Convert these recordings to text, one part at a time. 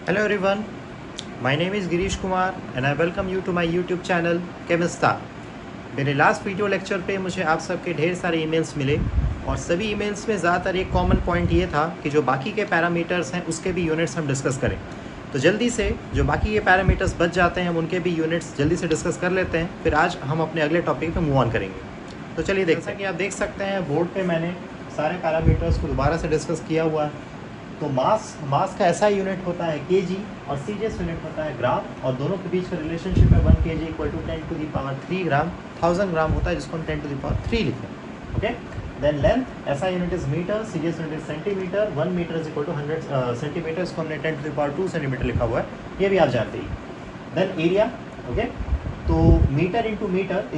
Hello everyone, my name is Girish Kumar and I welcome you to my YouTube channel Chemistar। मेरे last video lecture पे मुझे आप सबके ढेर सारे ईमेल्स मिले और सभी ईमेल्स में ज़्यादातर एक कॉमन पॉइंट ये था कि जो बाकी के पैरामीटर्स हैं उसके भी यूनिट्स हम डिस्कस करें। तो जल्दी से जो बाकी के पैरामीटर्स बच जाते हैं हम उनके भी यूनिट्स जल्दी से डिस्कस कर लेते हैं, फिर आज हम अपने अगले टॉपिक पे मूव ऑन करेंगे। तो चलिए देखते हैं कि आप देख सकते हैं बोर्ड पे मैंने सारे पैरामीटर्स को दोबारा से डिस्कस किया हुआ है। तो मास का ऐसा यूनिट होता है केजी और सीजीएस यूनिट होता है ग्राम, और दोनों के बीच का रिलेशनशिप है 1 kg equal to 10 to the power 3 gram. 1000 gram होता है जिसको हम 10 to the power 3 लिखें। Okay, then length SI unit is metre, CGS unit is centimetre, 1 metre is equal to 100 centimetre, इसको हमने 10 to the power 2 सेंटीमीटर लिखा हुआ है, ये भी आप जानते ही। देन एरिया, ओके, तो metre into metre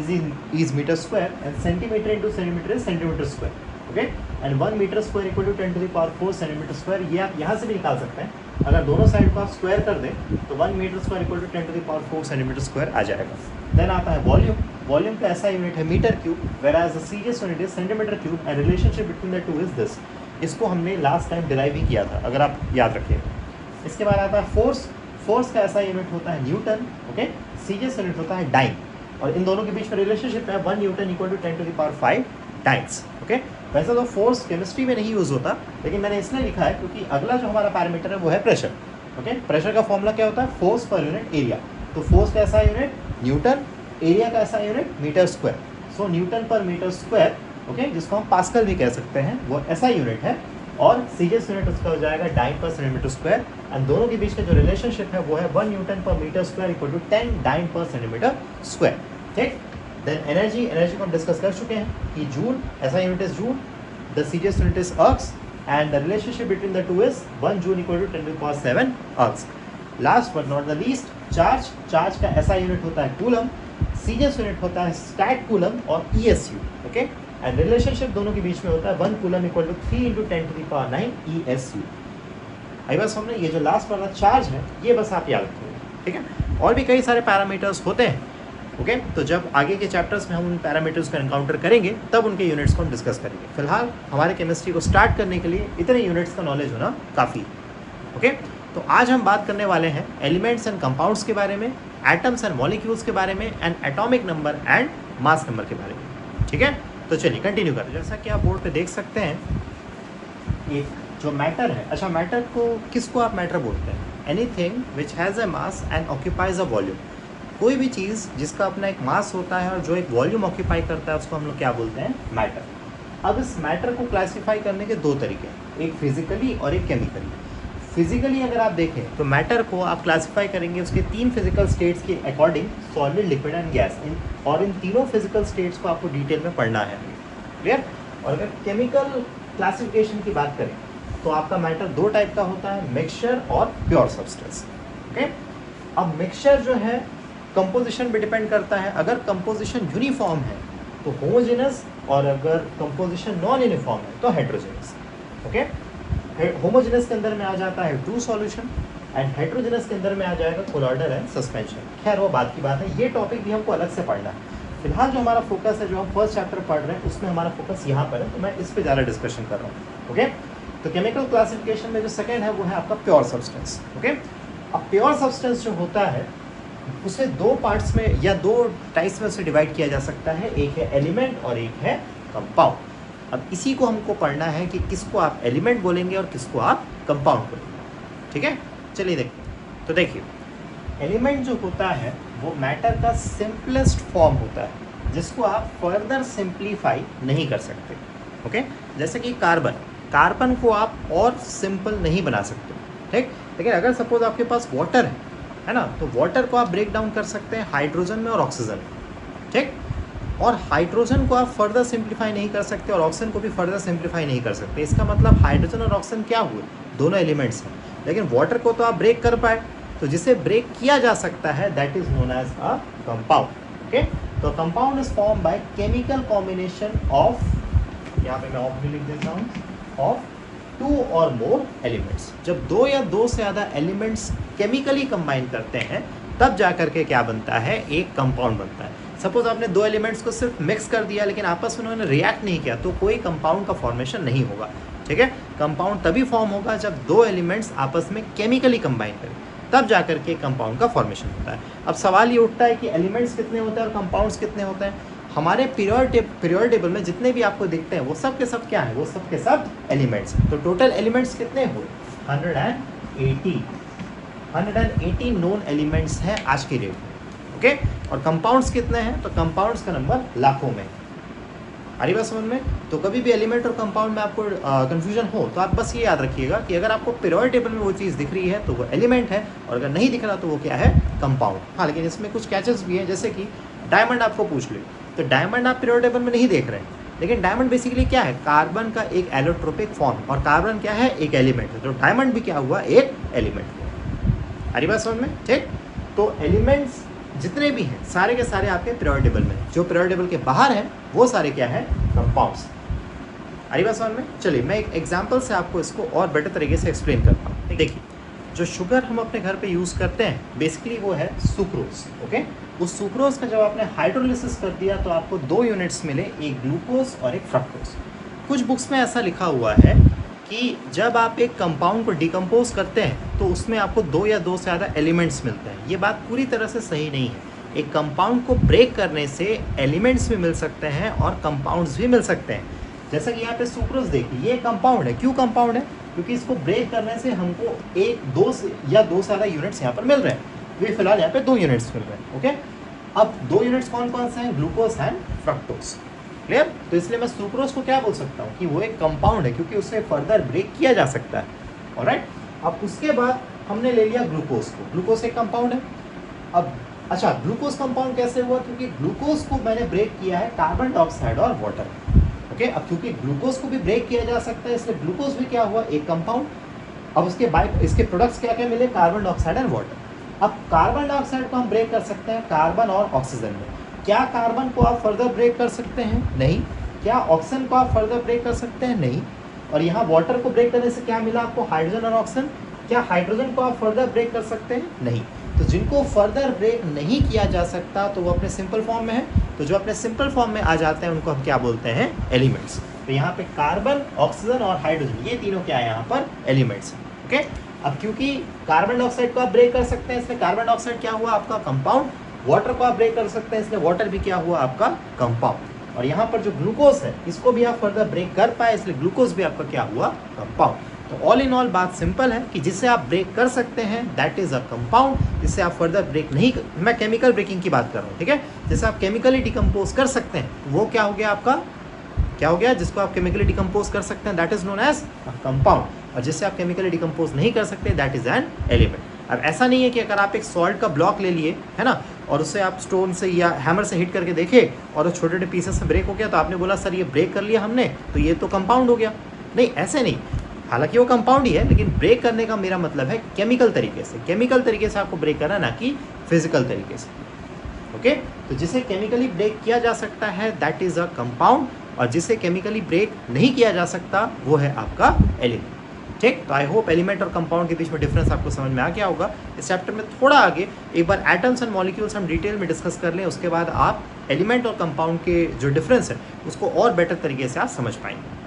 is metre square and centimetre into centimetre is centimetre square. Okay, and 1 metre square equal to 10 to the power 4 centimetre square. ये आप यहाँ से भी निकाल सकते हैं, अगर दोनों साइड को आप स्क्वायर कर दें तो 1 metre square equal to 10 to the power 4 centimetre square आ जाएगा। देन आता है वॉल्यूम। वॉल्यूम का ऐसा यूनिट है मीटर क्यूब, वेराज द सीरीज unit is centimetre cube and relationship between the two is this. इसको हमने लास्ट टाइम डिराइव ही किया था, अगर आप याद रखिए। इसके बाद आता है फोर्स। फोर्स का ऐसा यूनिट होता है न्यूटन। ओके, सीजीएस यूनिट होता है डाइन, और इन दोनों के बीच में रिलेशनशिप है 1 newton equal to 10 to the power 5 dynes. Okay, वैसे तो फोर्स केमिस्ट्री में नहीं यूज़ होता, लेकिन मैंने इसलिए लिखा है क्योंकि अगला जो हमारा पैरामीटर है वो है प्रेशर। ओके, प्रेशर का फॉर्मूला क्या होता है? Force per unit area. तो फोर्स का ऐसा यूनिट न्यूटन, एरिया का ऐसा यूनिट मीटर स्क्वायर। सो न्यूटन पर मीटर स्क्वायर, ओके, जिसको हम पास्कल भी कह सकते हैं, वो ऐसा यूनिट है, और सीजीएस यूनिट उसका हो जाएगा डाइन पर सेंटीमीटर स्क्वायर, एंड दोनों के बीच का जो रिलेशनशिप है वो है 1 न्यूटन पर metre square equal to 10 dyne पर सेंटीमीटर स्क्वायर। ठीक, देन एनर्जी को हम डिस्कस कर चुके हैं कि जूल ऐसा unit is joule, the CGS unit is ergs, and the relationship between the two is 1 joule equal to 10 to the power 7 ergs. Last but not the least, charge का ऐसा unit होता है coulomb, CGS unit होता है stat coulomb और ईएसयू। Okay, and relationship दोनों के बीच में होता है 1 coulomb equal to 3 into 10 to the power 9 ESU. आई बस हमने ये जो लास्ट वाला चार्ज है ये बस आप याद रखिए। ठीक है, और भी कई सारे पैरामीटर्स होते हैं। ओके, तो जब आगे के चैप्टर्स में हम उन पैरामीटर्स को एनकाउंटर करेंगे तब उनके यूनिट्स को हम डिस्कस करेंगे। फिलहाल हमारे केमिस्ट्री को स्टार्ट करने के लिए इतने यूनिट्स का नॉलेज होना काफ़ी। ओके, तो आज हम बात करने वाले हैं एलिमेंट्स एंड कंपाउंड्स के बारे में, एटम्स एंड मॉलिक्यूल्स के बारे में, and atomic number and mass number के बारे में। ठीक है, तो चलिए कंटिन्यू करें। जैसा कि आप बोर्ड पे देख सकते हैं, एक जो मैटर है, अच्छा मैटर को किसको आप मैटर बोलते हैं? Anything which has a mass and occupies a volume. कोई भी चीज़ जिसका अपना एक मास होता है और जो एक वॉल्यूम ऑक्यूपाई करता है उसको हम लोग क्या बोलते हैं? मैटर। अब इस मैटर को क्लासिफाई करने के दो तरीके हैं, एक फिजिकली और एक केमिकली। फिजिकली अगर आप देखें तो मैटर को आप क्लासिफाई करेंगे उसके 3 फिजिकल स्टेट्स के according, solid, liquid and gas. और इन तीनों फिजिकल स्टेट्स को आपको डिटेल में पढ़ना है। क्लियर? और अगर केमिकल क्लासिफिकेशन की बात करें तो आपका मैटर 2 टाइप का होता है, मिक्सचर और प्योर सब्सटेंस। ओके, अब मिक्सचर जो है कंपोजिशन पे डिपेंड करता है। अगर कंपोजिशन यूनिफॉर्म है तो होमोजेनस, और अगर कंपोजिशन नॉन यूनिफॉर्म है तो हेट्रोजेनस। ओके, होमोजेनस के अंदर में आ जाता है ट्रू सॉल्यूशन, एंड हेट्रोजेनस के अंदर में आ जाएगा कोलॉइडल एंड सस्पेंशन। खैर वो बात की बात है, ये टॉपिक भी हमको अलग से पढ़ना है। फिलहाल जो हमारा फोकस है, जो हम फर्स्ट चैप्टर पढ़ रहे हैं उसमें हमारा फोकस यहाँ पर है, तो मैं इस पर ज़्यादा डिस्कशन कर रहा हूँ। ओके, तो केमिकल क्लासिफिकेशन में जो सेकेंड है वो है आपका प्योर सब्सटेंस। ओके, अब प्योर सब्सटेंस जो होता है उसे 2 पार्ट्स में या 2 टाइप्स में उसे डिवाइड किया जा सकता है, एक है एलिमेंट और एक है कंपाउंड। अब इसी को हमको पढ़ना है कि किसको आप एलिमेंट बोलेंगे और किसको आप कंपाउंड बोलेंगे। ठीक है, चलिए देखते हैं। तो देखिए, एलिमेंट जो होता है वो मैटर का सिंपलेस्ट फॉर्म होता है जिसको आप फर्दर सिंप्लीफाई नहीं कर सकते। ओके, जैसे कि कार्बन को आप और सिंपल नहीं बना सकते। ठीक, लेकिन अगर सपोज आपके पास वाटर है ना, तो वाटर को आप ब्रेक डाउन कर सकते हैं हाइड्रोजन में और ऑक्सीजन में। ठीक, और हाइड्रोजन को आप फर्दर सिंप्लीफाई नहीं कर सकते और ऑक्सीजन को भी फर्दर सिंप्लीफाई नहीं कर सकते। इसका मतलब हाइड्रोजन और ऑक्सीजन क्या हुए? दोनों एलिमेंट्स हैं, लेकिन वाटर को तो आप ब्रेक कर पाए, तो जिसे ब्रेक किया जा सकता है that is known as a compound. Okay, तो compound is form by chemical combination of, यहाँ पे मैं ऑफ भी लिख देता हूँ, ऑफ 2 और मोर एलिमेंट्स। जब 2 या 2 से ज़्यादा एलिमेंट्स केमिकली कंबाइन करते हैं तब जा करके क्या बनता है? एक कंपाउंड बनता है। सपोज आपने 2 एलिमेंट्स को सिर्फ मिक्स कर दिया लेकिन आपस में उन्होंने रिएक्ट नहीं किया तो कोई कंपाउंड का फॉर्मेशन नहीं होगा। ठीक है। कंपाउंड तभी फॉर्म होगा जब दो एलिमेंट्स आपस में केमिकली कंबाइन करें, तब जा करके कंपाउंड का फॉर्मेशन होता है। अब सवाल ये उठता है कि एलिमेंट्स कितने होते हैं और कंपाउंड्स कितने होते हैं। हमारे पीरियोडिक टेबल में जितने भी आपको दिखते हैं वो सब के सब क्या है, वो सब के सब एलिमेंट्स हैं। तो टोटल एलिमेंट्स कितने हुए, 180 नोन एलिमेंट्स हैं आज की डेट में, ओके। और कंपाउंड्स कितने हैं, तो कंपाउंड्स का नंबर लाखों में। आ रही बात समझ में। तो कभी भी एलिमेंट और कंपाउंड में आपको कंफ्यूजन हो तो आप बस ये याद रखिएगा कि अगर आपको पीरियोडिक टेबल में वो चीज़ दिख रही है तो वो एलिमेंट है, और अगर नहीं दिख रहा तो वो क्या है, कंपाउंड। हाँ, लेकिन इसमें कुछ कैचेस भी हैं, जैसे कि डायमंड आपको पूछ ले तो डायमंड आप पीरियोडिक टेबल में नहीं देख रहे हैं, लेकिन डायमंड बेसिकली क्या है, कार्बन का एक एलोट्रोपिक फॉर्म, और कार्बन क्या है, एक एलिमेंट है। तो डायमंड भी क्या हुआ, एक एलिमेंट हुआ। आ रही बात समझ में, ठीक। तो एलिमेंट्स जितने भी हैं सारे के सारे आपके पीरियोडिक टेबल में, जो पीरियोडिक टेबल के बाहर हैं वो सारे क्या है, कंपाउंड्स। आ रही बात समझ में। चलिए मैं एक एग्जांपल से आपको इसको और बेटर तरीके से एक्सप्लेन करता हूँ। देखिए, जो शुगर हम अपने घर पे यूज़ करते हैं बेसिकली वो है सुक्रोज, ओके। उस सुक्रोज का जब आपने हाइड्रोलिसिस कर दिया तो आपको दो यूनिट्स मिले, एक ग्लूकोज और एक फ्रक्टोज। कुछ बुक्स में ऐसा लिखा हुआ है कि जब आप एक कंपाउंड को डिकम्पोज करते हैं तो उसमें आपको दो या दो से ज़्यादा एलिमेंट्स मिलते हैं। ये बात पूरी तरह से सही नहीं है। एक कंपाउंड को ब्रेक करने से एलिमेंट्स भी मिल सकते हैं और कंपाउंड्स भी मिल सकते हैं। जैसा कि यहाँ पे सुक्रोज देखिए, ये कंपाउंड है। क्यों कंपाउंड है, क्योंकि इसको ब्रेक करने से हमको एक दो से या दो से ज़्यादा यूनिट्स यहाँ पर मिल रहे हैं। वे फिलहाल यहाँ पे दो यूनिट्स मिल रहे हैं, ओके। अब दो यूनिट्स कौन कौन से हैं, ग्लूकोज एंड फ्रक्टोज, क्लियर। तो इसलिए मैं सुक्रोज को क्या बोल सकता हूँ कि वो एक कंपाउंड है, क्योंकि उससे फर्दर ब्रेक किया जा सकता है, ऑलराइट। अब उसके बाद हमने ले लिया ग्लूकोज को, ग्लूकोज एक कंपाउंड है। अब अच्छा, ग्लूकोज कंपाउंड कैसे हुआ, क्योंकि ग्लूकोज को मैंने ब्रेक किया है कार्बन डाइऑक्साइड और वाटर, ओके। अब क्योंकि ग्लूकोज को भी ब्रेक किया जा सकता है इसलिए ग्लूकोज भी क्या हुआ, एक कंपाउंड। अब इसके प्रोडक्ट्स क्या क्या मिले, कार्बन डाइऑक्साइड एंड वाटर। अब कार्बन डाइऑक्साइड को हम ब्रेक कर सकते हैं कार्बन और ऑक्सीजन में। क्या कार्बन को आप फर्दर ब्रेक कर सकते हैं, नहीं। क्या ऑक्सीजन को आप फर्दर ब्रेक कर सकते हैं, नहीं। और यहाँ वाटर को ब्रेक करने से क्या मिला आपको, हाइड्रोजन और ऑक्सीजन। क्या हाइड्रोजन को आप फर्दर ब्रेक कर सकते हैं, नहीं। तो जिनको फर्दर ब्रेक नहीं किया जा सकता तो वो अपने सिंपल फॉर्म में है। तो जो अपने सिंपल फॉर्म में आ जाते हैं उनको हम क्या बोलते हैं, एलिमेंट्स। तो यहाँ पे कार्बन, ऑक्सीजन और हाइड्रोजन, ये तीनों क्या है यहाँ पर, एलिमेंट्स, ओके। अब क्योंकि कार्बन डाइऑक्साइड को आप ब्रेक कर सकते हैं इसलिए कार्बन डाइऑक्साइड क्या हुआ आपका, कंपाउंड। वाटर को आप ब्रेक कर सकते हैं इसलिए वाटर भी क्या हुआ आपका, कंपाउंड। और यहाँ पर जो ग्लूकोज है इसको भी आप फर्दर ब्रेक कर पाए इसलिए ग्लूकोज भी आपका क्या हुआ, कंपाउंड। तो ऑल इन ऑल बात सिंपल है कि जिसे आप ब्रेक कर सकते हैं दैट इज अ कंपाउंड, जिससे आप फर्दर ब्रेक नहीं मैं केमिकल ब्रेकिंग की बात कर रहा हूँ, ठीक है। जैसे आप केमिकली डिकम्पोज कर सकते हैं वो क्या हो गया आपका, क्या हो गया, जिसको आप केमिकली डिकम्पोज कर सकते हैं that is known as a compound, और जिससे आप केमिकली डिकम्पोज नहीं कर सकते दैट इज एन एलिमेंट। अब ऐसा नहीं है कि अगर आप एक सॉल्ट का ब्लॉक ले लिए है ना, और उससे आप स्टोन से या हैमर से हिट करके देखे और वो छोटे छोटे पीसेस में ब्रेक हो गया तो आपने बोला सर ये ब्रेक कर लिया हमने तो ये तो कंपाउंड हो गया। नहीं, ऐसे नहीं। हालांकि वो कंपाउंड ही है लेकिन ब्रेक करने का मेरा मतलब है केमिकल तरीके से। केमिकल तरीके से आपको ब्रेक करना, ना कि फिजिकल तरीके से, ओके। तो जिसे केमिकली ब्रेक किया जा सकता है दैट इज अ कंपाउंड, और जिसे केमिकली ब्रेक नहीं किया जा सकता वो है आपका एलिमेंट, ठीक। तो आई होप एलिमेंट और कंपाउंड के बीच में डिफरेंस आपको समझ में आ गया होगा। इस चैप्टर में थोड़ा आगे एक बार एटम्स एंड मॉलिक्यूल्स हम डिटेल में डिस्कस कर लें, उसके बाद आप एलिमेंट और कंपाउंड के जो डिफरेंस है उसको और बेटर तरीके से आप समझ पाएंगे।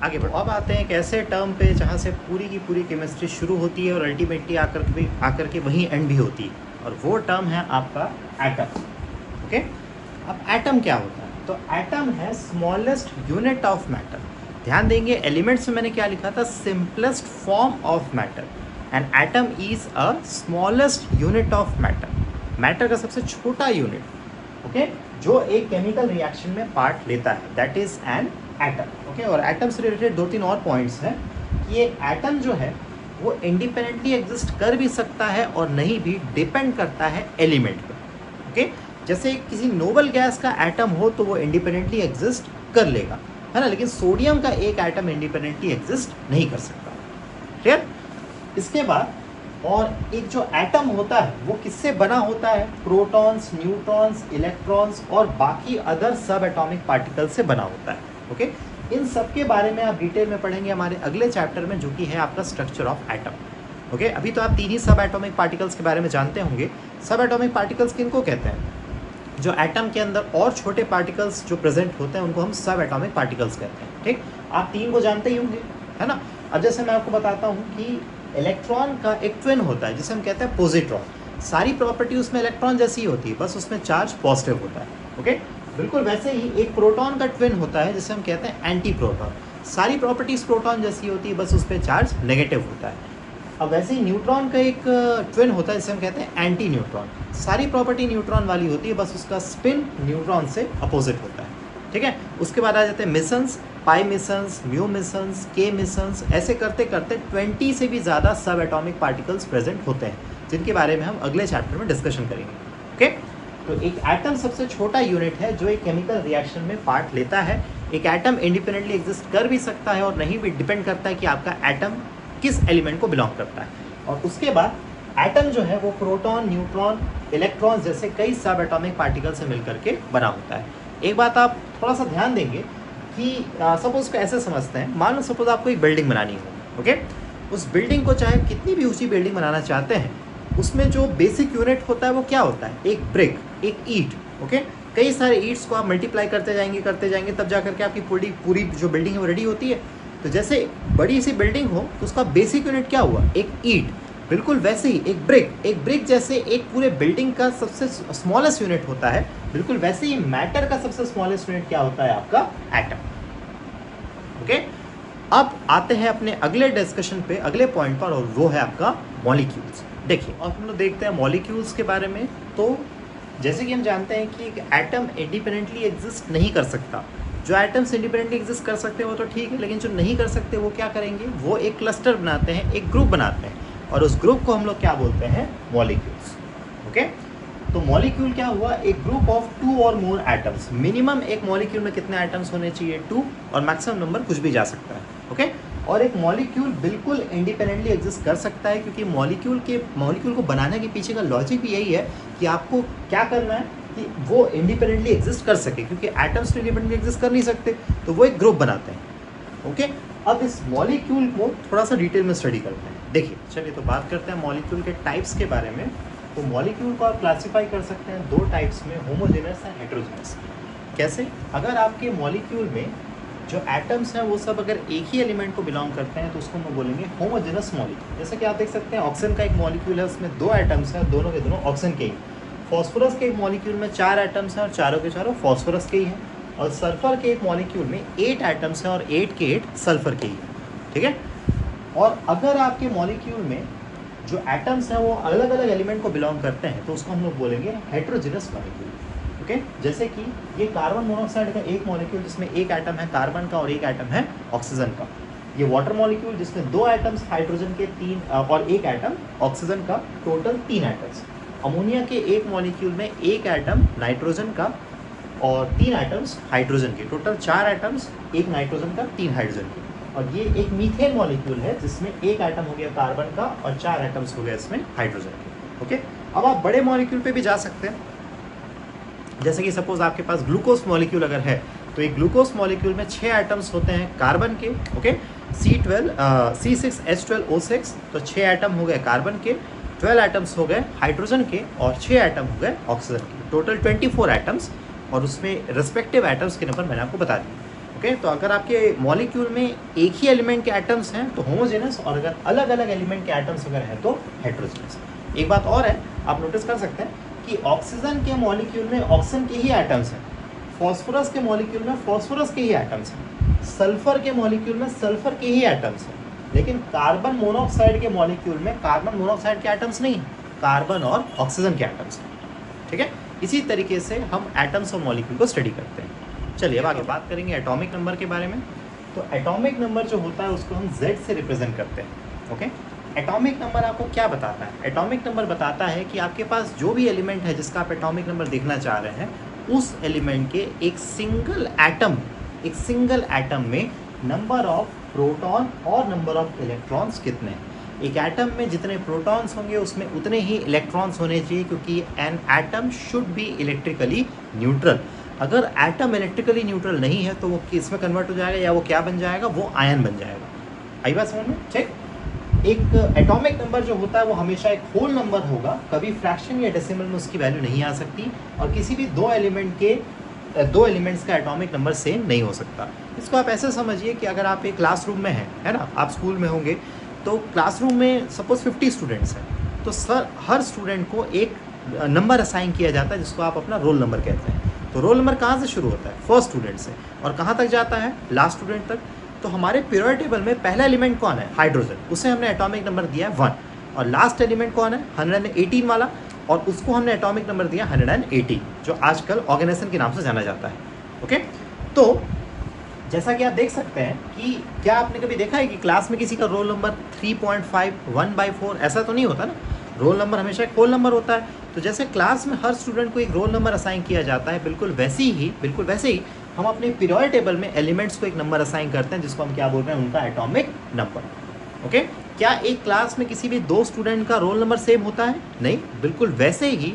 आगे बढ़ो। अब आते हैं एक ऐसे टर्म पे जहाँ से पूरी की पूरी केमिस्ट्री शुरू होती है और अल्टीमेटली आकर के वहीं एंड भी होती है, और वो टर्म है आपका एटम, ओके। अब एटम क्या होता है, तो एटम है स्मॉलेस्ट यूनिट ऑफ मैटर। ध्यान देंगे एलिमेंट्स में मैंने क्या लिखा था, simplest form of matter, and atom is a smallest unit of matter. Matter का सबसे छोटा यूनिट, ओके, जो एक केमिकल रिएक्शन में पार्ट लेता है that is an atom, okay. और एटम से रिलेटेड दो तीन और पॉइंट्स हैं कि ये एटम जो है वो इंडिपेंडेंटली एग्जिस्ट कर भी सकता है और नहीं भी, डिपेंड करता है एलिमेंट पर, ओके। जैसे किसी नोबल गैस का एटम हो तो वो इंडिपेंडेंटली एग्जिस्ट कर लेगा, है ना, लेकिन सोडियम का एक एटम इंडिपेंडेंटली एग्जिस्ट नहीं कर सकता, क्लियर। इसके बाद और एक जो एटम होता है वो किससे बना होता है, प्रोटॉन्स, न्यूट्रॉन्स, इलेक्ट्रॉन्स और बाकी अदर सब एटॉमिक पार्टिकल से बना होता है, ओके। इन सब के बारे में आप डिटेल में पढ़ेंगे हमारे अगले चैप्टर में जो कि है आपका स्ट्रक्चर ऑफ एटम, ओके। अभी तो आप तीन ही सब एटॉमिक पार्टिकल्स के बारे में जानते होंगे। सब एटॉमिक पार्टिकल्स किनको कहते हैं, जो एटम के अंदर और छोटे पार्टिकल्स जो प्रेजेंट होते हैं उनको हम सब एटॉमिक पार्टिकल्स कहते हैं, ठीक। आप तीन को जानते ही होंगे, है ना। अब जैसे मैं आपको बताता हूँ कि इलेक्ट्रॉन का एक ट्विन होता है जिसे हम कहते हैं पॉजिट्रॉन। सारी प्रॉपर्टी उसमें इलेक्ट्रॉन जैसी ही होती है, बस उसमें चार्ज पॉजिटिव होता है। ओके, बिल्कुल वैसे ही एक प्रोटॉन का ट्विन होता है जिसे हम कहते हैं एंटी प्रोटॉन। सारी प्रॉपर्टीज प्रोटॉन जैसी होती है, बस उस पर चार्ज नेगेटिव होता है। अब वैसे ही न्यूट्रॉन का एक ट्विन होता है जिसे हम कहते हैं एंटी न्यूट्रॉन। सारी प्रॉपर्टी न्यूट्रॉन वाली होती है, बस उसका स्पिन न्यूट्रॉन से अपोजिट होता है। ठीक है, उसके बाद आ जाते हैं मिशंस, पाई मिशंस, म्यू मिशंस, के मिशंस। ऐसे करते करते 20 से भी ज़्यादा सब एटॉमिक पार्टिकल्स प्रेजेंट होते हैं, जिनके बारे में हम अगले चैप्टर में डिस्कशन करेंगे। ओके, तो एक एटम सबसे छोटा यूनिट है जो एक केमिकल रिएक्शन में पार्ट लेता है। एक एटम इंडिपेंडेंटली एग्जिस्ट कर भी सकता है और नहीं भी, डिपेंड करता है कि आपका एटम किस एलिमेंट को बिलोंग करता है। और उसके बाद एटम जो है वो प्रोटॉन, न्यूट्रॉन, इलेक्ट्रॉन जैसे कई सब एटॉमिक पार्टिकल से मिलकर के बना होता है। एक बात आप थोड़ा सा ध्यान देंगे कि सपोज को ऐसे समझते हैं, मान लो सपोज आपको एक बिल्डिंग बनानी हो। ओके, उस बिल्डिंग को चाहे कितनी भी ऊंची बिल्डिंग बनाना चाहते हैं, उसमें जो बेसिक यूनिट होता है वो क्या होता है? एक ब्रिक, एक ईंट। ओके, कई सारे ईंट्स को आप मल्टीप्लाई करते जाएंगे तब जा करके आपकी पूरी जो बिल्डिंग है वो रेडी होती है। तो जैसे बड़ी सी बिल्डिंग हो तो उसका बेसिक यूनिट क्या हुआ? एक ईंट। बिल्कुल वैसे ही एक ब्रिक जैसे एक पूरे बिल्डिंग का सबसे स्मॉलेस्ट यूनिट होता है, बिल्कुल वैसे ही मैटर का सबसे स्मॉलेस्ट यूनिट क्या होता है? आपका एटम। ओके, अब आते हैं अपने अगले डिस्कशन पे, अगले पॉइंट पर, और वो है आपका मॉलिक्यूल्स। देखिए, और हम लोग देखते हैं मॉलिक्यूल्स के बारे में। तो जैसे कि हम जानते हैं कि एक एटम इंडिपेंडेंटली एग्जिस्ट नहीं कर सकता। जो एटम्स इंडिपेंडेंटली एग्जिस्ट कर सकते हैं वो तो ठीक है, लेकिन जो नहीं कर सकते वो क्या करेंगे? वो एक क्लस्टर बनाते हैं, एक ग्रुप बनाते हैं, और उस ग्रुप को हम लोग क्या बोलते हैं? मॉलिक्यूल्स। ओके, तो मॉलिक्यूल क्या हुआ? एक ग्रुप ऑफ 2 और मोर एटम्स। मिनिमम एक मॉलिक्यूल में कितने एटम्स होने चाहिए? 2, और मैक्सिमम नंबर कुछ भी जा सकता है। ओके, और एक मॉलिक्यूल बिल्कुल इंडिपेंडेंटली एग्जिस्ट कर सकता है, क्योंकि मॉलिक्यूल को बनाने के पीछे का लॉजिक भी यही है कि आपको क्या करना है कि वो इंडिपेंडेंटली एग्जिस्ट कर सके, क्योंकि एटम्स तो इंडिपेंडेंटली एग्जिस्ट कर नहीं सकते, तो वो एक ग्रुप बनाते हैं। ओके, अब इस मॉलिक्यूल को थोड़ा सा डिटेल में स्टडी करते हैं। देखिए, चलिए तो बात करते हैं मॉलिक्यूल के टाइप्स के बारे में। तो मॉलिक्यूल को आप क्लासीफाई कर सकते हैं 2 टाइप्स में, होमोजेनस एंड हेटेरोजेनस। कैसे? अगर आपके मॉलिक्यूल में जो एटम्स हैं वो सब अगर एक ही एलिमेंट को बिलोंग करते हैं तो उसको हम बोलेंगे होमोजेनस मॉलिक्यूल। जैसे कि आप देख सकते हैं ऑक्सीजन का एक मॉलिक्यूल है, उसमें 2 एटम्स हैं, दोनों के दोनों ऑक्सीजन के ही। फॉस्फोरस के एक मॉलिक्यूल में 4 एटम्स हैं और चारों के चारों फॉस्फोरस के ही हैं। और सल्फर के एक मॉलिक्यूल में 8 एटम्स हैं और 8 के 8 सल्फर के ही हैं। ठीक है, और अगर आपके मॉलिक्यूल में जो एटम्स हैं वो अलग अलग एलिमेंट को बिलोंग करते हैं तो उसको हम लोग बोलेंगे हेटेरोजेनस मॉलिक्यूल। ओके, जैसे कि ये कार्बन मोनोऑक्साइड का एक मॉलिक्यूल जिसमें एक एटम है कार्बन का और एक एटम है ऑक्सीजन का। ये वाटर मॉलिक्यूल जिसमें 2 एटम्स हाइड्रोजन के 3 और एक एटम ऑक्सीजन का, टोटल 3 एटम्स। अमोनिया के एक मॉलिक्यूल में एक एटम नाइट्रोजन का और 3 एटम्स हाइड्रोजन के, टोटल 4 एटम्स, एक नाइट्रोजन का 3 हाइड्रोजन के। और ये एक मीथेन मॉलिक्यूल है जिसमें एक एटम हो गया कार्बन का और 4 एटम्स हो गए इसमें हाइड्रोजन के। ओके, अब आप बड़े मॉलिक्यूल पे भी जा सकते हैं। जैसे कि सपोज आपके पास ग्लूकोज मॉलिक्यूल अगर है तो एक ग्लूकोज मॉलिक्यूल में 6 एटम्स होते हैं कार्बन के। ओके, C6H12O6, तो 6 एटम हो गए कार्बन के, 12 एटम्स हो गए हाइड्रोजन के और 6 एटम हो गए ऑक्सीजन के, टोटल 24 एटम्स। और उसमें रिस्पेक्टिव एटम्स के नंबर मैंने आपको बता दिए। ओके, तो अगर आपके मॉलिक्यूल में एक ही एलिमेंट के एटम्स हैं तो होमोजेनस, और अगर अलग अलग एलिमेंट के एटम्स अगर हैं तो हेटेरोजेनस। एक बात और है, आप नोटिस कर सकते हैं कि ऑक्सीजन के मॉलिक्यूल में ऑक्सीजन के ही एटम्स हैं, फॉस्फोरस के मॉलिक्यूल में फॉस्फोरस के ही एटम्स हैं, सल्फर के मॉलिक्यूल में सल्फर के ही एटम्स हैं, लेकिन कार्बन मोनोऑक्साइड के मॉलिक्यूल में कार्बन मोनोऑक्साइड के एटम्स नहीं, कार्बन और ऑक्सीजन के एटम्स हैं। ठीक है, इसी तरीके से हम एटम्स और मॉलिक्यूल को स्टडी करते हैं। चलिए अब आगे बात करेंगे एटॉमिक नंबर के बारे में। तो एटॉमिक नंबर जो होता है उसको हम Z से रिप्रेजेंट करते हैं। ओके, एटॉमिक नंबर आपको क्या बताता है? एटॉमिक नंबर बताता है कि आपके पास जो भी एलिमेंट है जिसका आप एटॉमिक नंबर देखना चाह रहे हैं, उस एलिमेंट के एक सिंगल एटम में नंबर ऑफ प्रोटॉन और नंबर ऑफ इलेक्ट्रॉन्स कितने हैं। एक एटम में जितने प्रोटॉन्स होंगे उसमें उतने ही इलेक्ट्रॉन्स होने चाहिए, क्योंकि an atom should be electrically neutral. अगर एटम इलेक्ट्रिकली न्यूट्रल नहीं है तो वो किस में कन्वर्ट हो जाएगा, या वो क्या बन जाएगा? वो आयन बन जाएगा। आई बात समझ में? ठीक, एक एटॉमिक नंबर जो होता है वो हमेशा एक होल नंबर होगा, कभी फ्रैक्शन या डेसिमल में उसकी वैल्यू नहीं आ सकती। और किसी भी 2 एलिमेंट के दो एलिमेंट्स का एटॉमिक नंबर सेम नहीं हो सकता। इसको आप ऐसे समझिए कि अगर आप एक क्लासरूम में हैं, है ना, आप स्कूल में होंगे, तो क्लासरूम में सपोज 50 स्टूडेंट्स हैं, तो सर हर स्टूडेंट को एक नंबर असाइन किया जाता है जिसको आप अपना रोल नंबर कहते हैं। तो रोल नंबर कहाँ से शुरू होता है? फर्स्ट स्टूडेंट से, और कहाँ तक जाता है? लास्ट स्टूडेंट तक। तो हमारे पीरियोडिक टेबल में पहला एलिमेंट कौन है? हाइड्रोजन, उसे हमने एटॉमिक नंबर दिया है 1। और लास्ट एलिमेंट कौन है? 118 वाला, और उसको हमने एटॉमिक नंबर दिया 180, जो आजकल ऑर्गेनाइजेशन के नाम से जाना जाता है। ओके, तो जैसा कि आप देख सकते हैं कि क्या आपने कभी देखा है कि क्लास में किसी का रोल नंबर 3.5 1/4 ऐसा तो नहीं होता ना, रोल नंबर हमेशा एक होल नंबर होता है। तो जैसे क्लास में हर स्टूडेंट को एक रोल नंबर असाइन किया जाता है, बिल्कुल वैसे ही हम अपने पीरियोडिक टेबल में एलिमेंट्स को एक नंबर असाइन करते हैं जिसको हम क्या बोल रहे हैं? उनका एटॉमिक नंबर। ओके, क्या एक क्लास में किसी भी दो स्टूडेंट का रोल नंबर सेम होता है? नहीं, बिल्कुल वैसे ही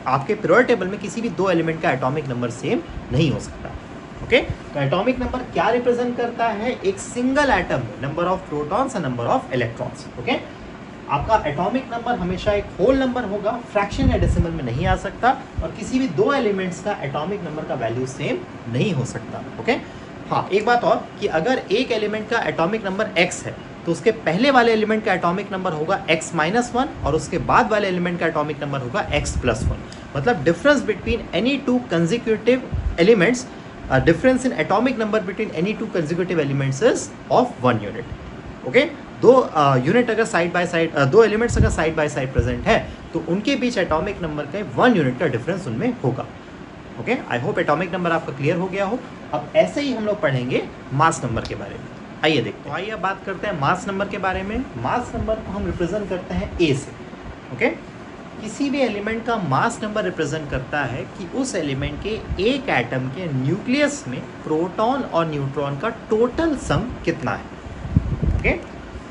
आपके पीरियोडिक टेबल में किसी भी दो एलिमेंट का एटॉमिक नंबर सेम नहीं हो सकता। ओके, तो एटॉमिक नंबर क्या रिप्रेजेंट करता है? एक सिंगल एटम में नंबर ऑफ प्रोटॉन्स और नंबर ऑफ इलेक्ट्रॉन्स। ओके, आपका एटॉमिक नंबर हमेशा एक होल नंबर होगा, फ्रैक्शन या डेसिमल में नहीं आ सकता, और किसी भी दो एलिमेंट्स का एटॉमिक नंबर का वैल्यू सेम नहीं हो सकता। ओके, हाँ, एक बात और कि अगर एक एलिमेंट का एटॉमिक नंबर x है तो उसके पहले वाले एलिमेंट का एटॉमिक नंबर होगा x-1 और उसके बाद वाले एलिमेंट का एटॉमिक नंबर होगा x+1। मतलब difference between any two consecutive elements, difference in atomic number between any two consecutive elements is of 1 unit. Okay, दो यूनिट अगर साइड बाय साइड, दो एलिमेंट्स अगर साइड बाय साइड प्रेजेंट है तो उनके बीच atomic number का 1 unit का difference उनमें होगा। Okay, I hope atomic number आपका क्लियर हो गया हो। अब ऐसे ही हम लोग पढ़ेंगे मास नंबर के बारे में। आइए देखते हैं, आइए अब बात करते हैं मास नंबर के बारे में। मास नंबर को हम रिप्रेजेंट करते हैं ए से। ओके, किसी भी एलिमेंट का मास नंबर रिप्रेजेंट करता है कि उस एलिमेंट के एक एटम के न्यूक्लियस में प्रोटॉन और न्यूट्रॉन का टोटल सम कितना है। ओके,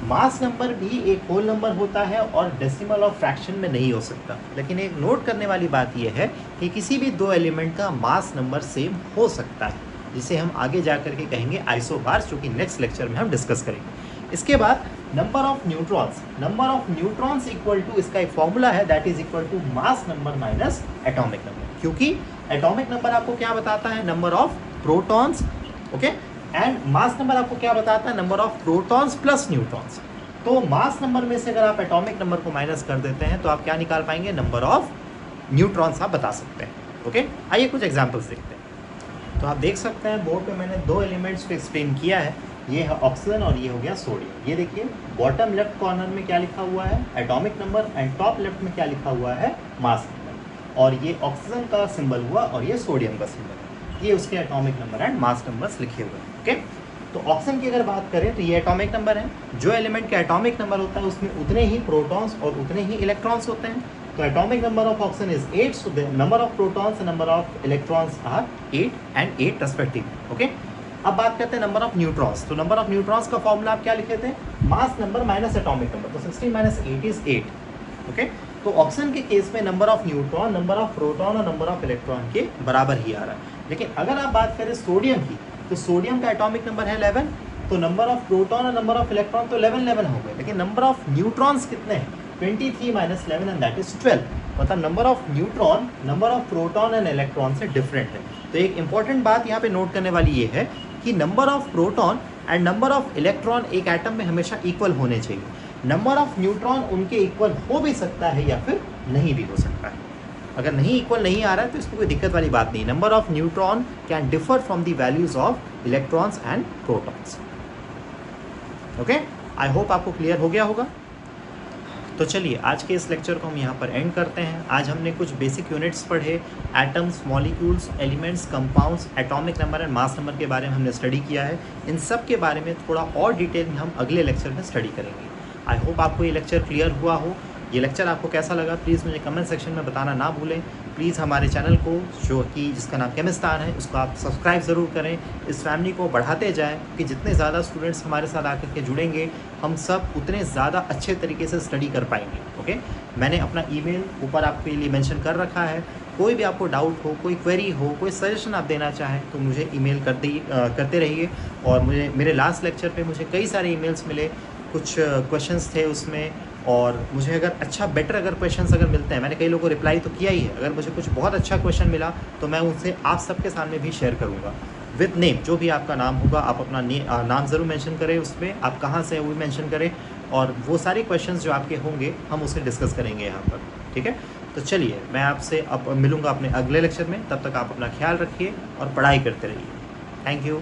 मास नंबर भी एक होल नंबर होता है और डेसिमल और फ्रैक्शन में नहीं हो सकता। लेकिन एक नोट करने वाली बात यह है कि किसी भी दो एलिमेंट का मास नंबर सेम हो सकता है, जिसे हम आगे जा करके कहेंगे आइसोबार्स, जो कि नेक्स्ट लेक्चर में हम डिस्कस करेंगे। इसके बाद number of neutrons equal to, इसका एक फॉर्मूला है, that is equal to mass number minus atomic number, क्योंकि एटॉमिक नंबर आपको क्या बताता है? Number of protons. Okay, and mass number आपको क्या बताता है? Number of protons plus neutrons. तो मास नंबर में से अगर आप एटॉमिक नंबर को माइनस कर देते हैं तो आप क्या निकाल पाएंगे? नंबर ऑफ न्यूट्रॉन्स आप बता सकते हैं। ओके, आइए कुछ एग्जांपल्स देखते हैं। तो आप देख सकते हैं बोर्ड पे मैंने दो एलिमेंट्स को एक्सप्लेन किया है, ये है ऑक्सीजन और ये हो गया सोडियम। ये देखिए बॉटम लेफ्ट कॉर्नर में क्या लिखा हुआ है? Atomic number, and top left में क्या लिखा हुआ है? Mass number. और ये ऑक्सीजन का सिंबल हुआ और ये सोडियम का सिंबल, ये उसके atomic number and mass numbers लिखे हुए हैं। ओके, तो ऑक्सीजन की अगर बात करें तो ये एटॉमिक नंबर है। जो एलिमेंट का एटॉमिक नंबर होता है उसमें उतने ही प्रोटॉन्स और उतने ही इलेक्ट्रॉन्स होते हैं। तो atomic number of oxygen is 8, so the number of protons and number of electrons are 8 and 8 respectively. Okay, अब बात करते हैं नंबर ऑफ न्यूट्रॉन्स। तो नंबर ऑफ न्यूट्रॉन्स का फॉर्मूला आप क्या लिखे थे? Mass number minus atomic number, तो 16 माइनस 8 इज 8। ओके, तो ऑक्सीजन के केस में number of neutron, number of proton और नंबर ऑफ इलेक्ट्रॉन के बराबर ही आ रहा है। लेकिन अगर आप बात करें सोडियम की, तो सोडियम का एटॉमिक नंबर है 11, तो नंबर ऑफ प्रोटॉन और नंबर ऑफ इलेक्ट्रॉन तो 11 हो गए, लेकिन नंबर ऑफ न्यूट्रॉन्स कितने हैं? 23 माइनस 11 एंड दैट इज 12। मतलब number of neutron number of proton and electron से डिफरेंट है। तो एक इंपॉर्टेंट बात यहाँ पे नोट करने वाली ये है कि number of proton and number of electron एक एटम में हमेशा इक्वल होने चाहिए। नंबर ऑफ न्यूट्रॉन उनके इक्वल हो भी सकता है या फिर नहीं भी हो सकता है। अगर नहीं इक्वल नहीं आ रहा है तो इसको कोई दिक्कत वाली बात नहीं। Number of neutron can differ from the values of electrons and protons. Okay, I hope आपको क्लियर हो गया होगा। तो चलिए आज के इस लेक्चर को हम यहाँ पर एंड करते हैं। आज हमने कुछ बेसिक यूनिट्स पढ़े, atoms, molecules, elements, compounds, atomic number and mass number के बारे में हमने स्टडी किया है। इन सब के बारे में थोड़ा और डिटेल में हम अगले लेक्चर में स्टडी करेंगे। आई होप आपको ये लेक्चर क्लियर हुआ हो। ये लेक्चर आपको कैसा लगा प्लीज़ मुझे कमेंट सेक्शन में बताना ना भूलें। प्लीज़ हमारे चैनल को, जो कि जिसका नाम केमिस्तान है, उसको आप सब्सक्राइब ज़रूर करें। इस फैमिली को बढ़ाते जाएं कि जितने ज़्यादा स्टूडेंट्स हमारे साथ आकर के जुड़ेंगे हम सब उतने ज़्यादा अच्छे तरीके से स्टडी कर पाएंगे। ओके, मैंने अपना ईमेल ऊपर आपके लिए मेंशन कर रखा है। कोई भी आपको डाउट हो, कोई क्वेरी हो, कोई सजेशन आप देना चाहें तो मुझे ईमेल करते रहिए। और मुझे मेरे लास्ट लेक्चर पे मुझे कई सारे ईमेल्स मिले, कुछ क्वेश्चंस थे उसमें और मुझे अगर अच्छा बेटर अगर क्वेश्चंस अगर मिलते हैं, मैंने कई लोगों को रिप्लाई तो किया ही है, अगर मुझे कुछ बहुत अच्छा क्वेश्चन मिला तो मैं उनसे आप सबके सामने भी शेयर करूँगा विद नेम। जो भी आपका नाम होगा आप अपना नाम ज़रूर मेंशन करें, उसमें आप कहाँ से हैं वो भी मेंशन करें, और वो सारे क्वेश्चंस जो आपके होंगे हम उसे डिस्कस करेंगे यहाँ पर। ठीक है, तो चलिए मैं आपसे अब मिलूँगा अपने अगले लेक्चर में। तब तक आप अपना ख्याल रखिए और पढ़ाई करते रहिए। Thank you.